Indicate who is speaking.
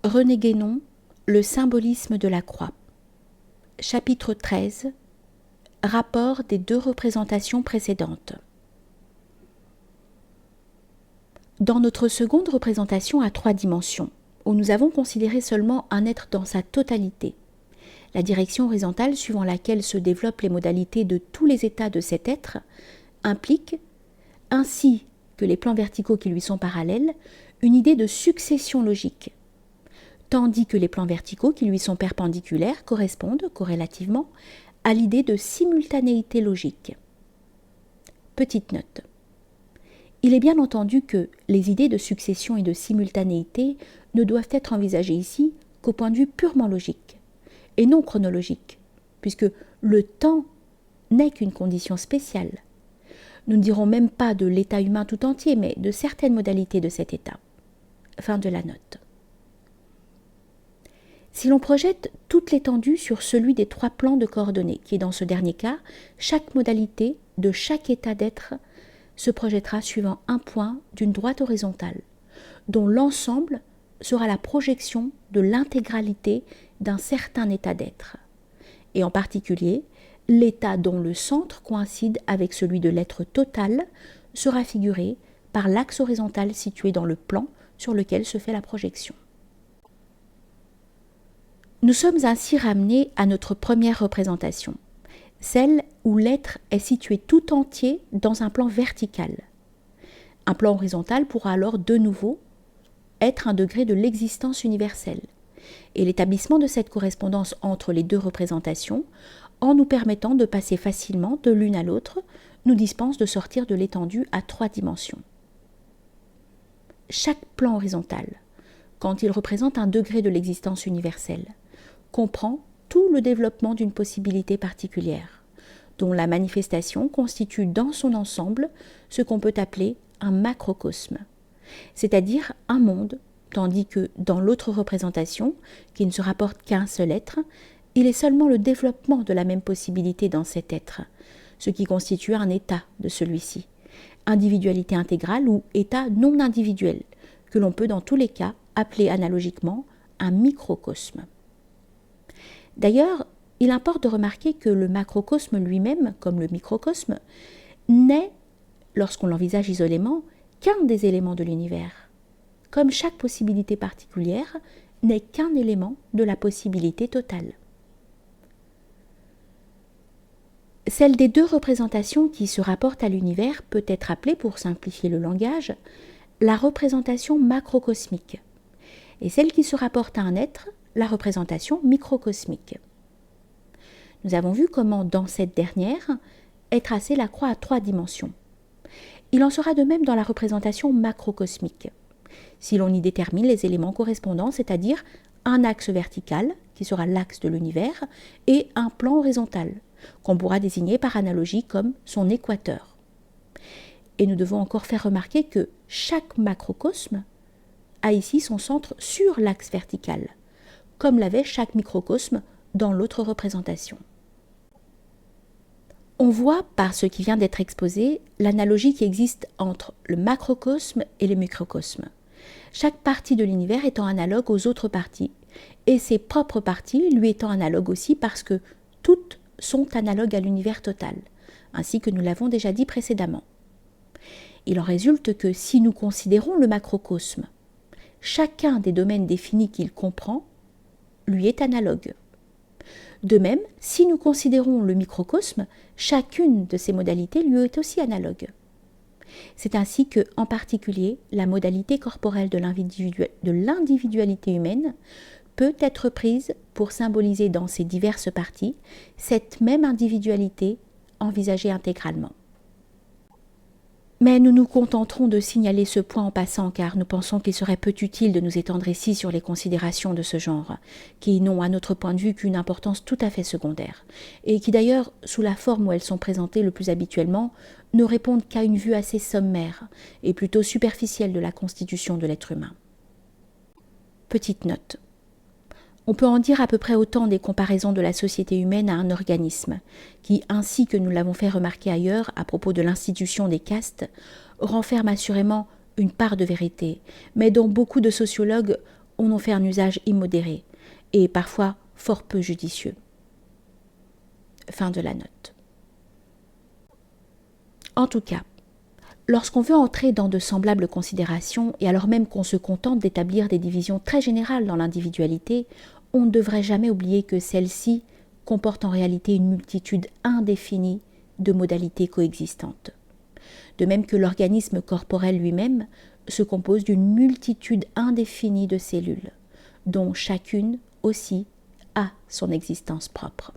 Speaker 1: René Guénon, le symbolisme de la croix. Chapitre 13. Rapport des deux représentations précédentes. Dans notre seconde représentation à 3 dimensions, où nous avons considéré seulement un être dans sa totalité, la direction horizontale suivant laquelle se développent les modalités de tous les états de cet être implique, ainsi que les plans verticaux qui lui sont parallèles, une idée de succession logique, tandis que les plans verticaux qui lui sont perpendiculaires correspondent, corrélativement, à l'idée de simultanéité logique. Petite note. Il est bien entendu que les idées de succession et de simultanéité ne doivent être envisagées ici qu'au point de vue purement logique, et non chronologique, puisque le temps n'est qu'une condition spéciale. Nous ne dirons même pas de l'état humain tout entier, mais de certaines modalités de cet état. Fin de la note. Si l'on projette toute l'étendue sur celui des 3 plans de coordonnées, qui est dans ce dernier cas, chaque modalité de chaque état d'être se projettera suivant un point d'une droite horizontale, dont l'ensemble sera la projection de l'intégralité d'un certain état d'être, et en particulier, l'état dont le centre coïncide avec celui de l'être total sera figuré par l'axe horizontal situé dans le plan sur lequel se fait la projection. Nous sommes ainsi ramenés à notre première représentation, celle où l'être est situé tout entier dans un plan vertical. Un plan horizontal pourra alors de nouveau être un degré de l'existence universelle, et l'établissement de cette correspondance entre les deux représentations, en nous permettant de passer facilement de l'une à l'autre, nous dispense de sortir de l'étendue à 3 dimensions. Chaque plan horizontal, quand il représente un degré de l'existence universelle, comprend tout le développement d'une possibilité particulière, dont la manifestation constitue dans son ensemble ce qu'on peut appeler un macrocosme, c'est-à-dire un monde, tandis que dans l'autre représentation, qui ne se rapporte qu'à un seul être, il est seulement le développement de la même possibilité dans cet être, ce qui constitue un état de celui-ci, individualité intégrale ou état non individuel, que l'on peut dans tous les cas appeler analogiquement un microcosme. D'ailleurs, il importe de remarquer que le macrocosme lui-même, comme le microcosme, n'est, lorsqu'on l'envisage isolément, qu'un des éléments de l'univers, comme chaque possibilité particulière n'est qu'un élément de la possibilité totale. Celle des 2 représentations qui se rapportent à l'univers peut être appelée, pour simplifier le langage, la représentation macrocosmique, et celle qui se rapporte à un être, la représentation microcosmique. Nous avons vu comment, dans cette dernière, est tracée la croix à 3 dimensions. Il en sera de même dans la représentation macrocosmique, si l'on y détermine les éléments correspondants, c'est-à-dire un axe vertical, qui sera l'axe de l'univers, et un plan horizontal, qu'on pourra désigner par analogie comme son équateur. Et nous devons encore faire remarquer que chaque macrocosme a ici son centre sur l'axe vertical, comme l'avait chaque microcosme dans l'autre représentation. On voit, par ce qui vient d'être exposé, l'analogie qui existe entre le macrocosme et le microcosme, chaque partie de l'univers étant analogue aux autres parties, et ses propres parties lui étant analogues aussi parce que toutes sont analogues à l'univers total, ainsi que nous l'avons déjà dit précédemment. Il en résulte que si nous considérons le macrocosme, chacun des domaines définis qu'il comprend lui est analogue. De même, si nous considérons le microcosme, chacune de ces modalités lui est aussi analogue. C'est ainsi que, en particulier, la modalité corporelle de l'individualité humaine peut être prise pour symboliser dans ses diverses parties cette même individualité envisagée intégralement. Mais nous nous contenterons de signaler ce point en passant, car nous pensons qu'il serait peu utile de nous étendre ici sur les considérations de ce genre, qui n'ont à notre point de vue qu'une importance tout à fait secondaire, et qui d'ailleurs, sous la forme où elles sont présentées le plus habituellement, ne répondent qu'à une vue assez sommaire et plutôt superficielle de la constitution de l'être humain. Petite note. On peut en dire à peu près autant des comparaisons de la société humaine à un organisme, qui, ainsi que nous l'avons fait remarquer ailleurs à propos de l'institution des castes, renferme assurément une part de vérité, mais dont beaucoup de sociologues on en fait un usage immodéré et parfois fort peu judicieux. Fin de la note. En tout cas, lorsqu'on veut entrer dans de semblables considérations, et alors même qu'on se contente d'établir des divisions très générales dans l'individualité, on ne devrait jamais oublier que celle-ci comporte en réalité une multitude indéfinie de modalités coexistantes. De même que l'organisme corporel lui-même se compose d'une multitude indéfinie de cellules, dont chacune aussi a son existence propre.